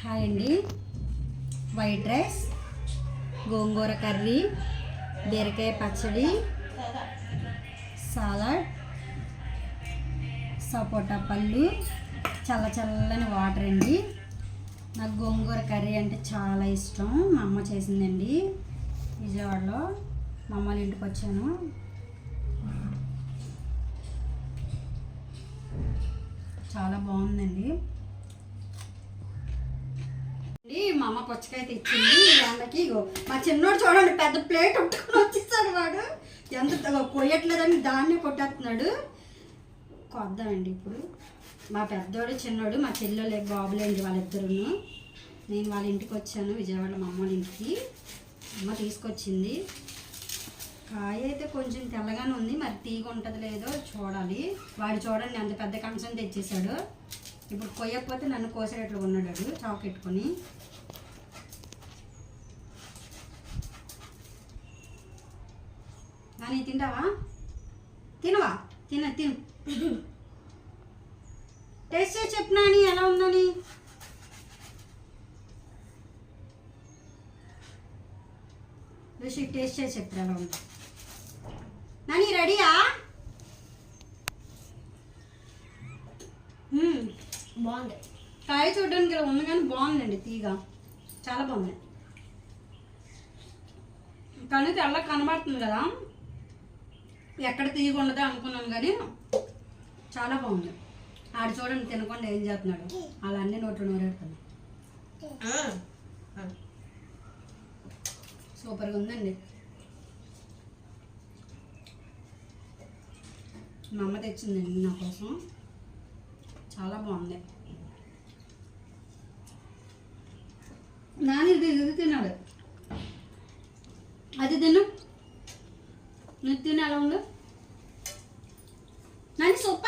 Hi అండి. White rice, గోంగూర curry, బీరకాయ పచ్చడి, సాలాడ్, సపోటా పళ్ళు, చల్లని వాటర్ అండి. నాకు గోంగూర కర్రీ అంటే చాలా ఇష్టం. మా అమ్మ చేసిందండి విజయవాడలో. మా అమ్మ వాళ్ళ ఇంటికి వచ్చాను. చాలా బాగుందండి. మా అమ్మ పుచ్చకాయ తెచ్చింది ఎండకి. మా చిన్నోడు చూడండి, పెద్ద ప్లేట్ ఉంటుకొని వచ్చేసాడు. వాడు ఎంత కొయ్యట్లేదని దాన్నే కొట్టేస్తున్నాడు. కొద్దామండి ఇప్పుడు. మా పెద్దోడు చిన్నోడు, మా చెల్లెలు బాబులేండి వాళ్ళిద్దరును. నేను వాళ్ళ ఇంటికి వచ్చాను విజయవాడలో, మా అమ్మ వాళ్ళ ఇంటికి. అమ్మ తీసుకొచ్చింది. కాయ అయితే కొంచెం తెల్లగానే ఉంది, మరి తీగ ఉంటుంది లేదో చూడాలి. వాడు చూడండి అంత పెద్ద కంచం తెచ్చేసాడు. ఇప్పుడు కొయ్యకపోతే నన్ను కోసేటట్లు ఉన్నాడు చాకు పెట్టుకొని. నాని తింటావా? తినవా? తిను. టేస్ట్ చేసి చెప్పు నాని, ఎలా ఉందని. ఋషి టేస్ట్ చేసి చెప్తారు ఎలా ఉంది. నాని రెడీయా? బాగుంది. కాయ చూడడానికి ఇలా ఉంది కానీ బాగుందండి, తీగ చాలా బాగుంది. కానీ తెల్ల కనబడుతుంది కదా, ఎక్కడ తీగ ఉండదో అనుకున్నాను కానీ చాలా బాగుంది. ఆడు చూడండి తినకుండా ఏం చేస్తున్నాడు, అలా అన్ని నోట్లు నూరేడుతున్నాడు. సూపర్గా ఉందండి. మా అమ్మ తెచ్చిందండి నా కోసం, చాలా బాగుంది. నాని ఇది తిన్నాడు, అది తిను. నువ్వు తిని ఎలా ఉందో నాని. సూపర్.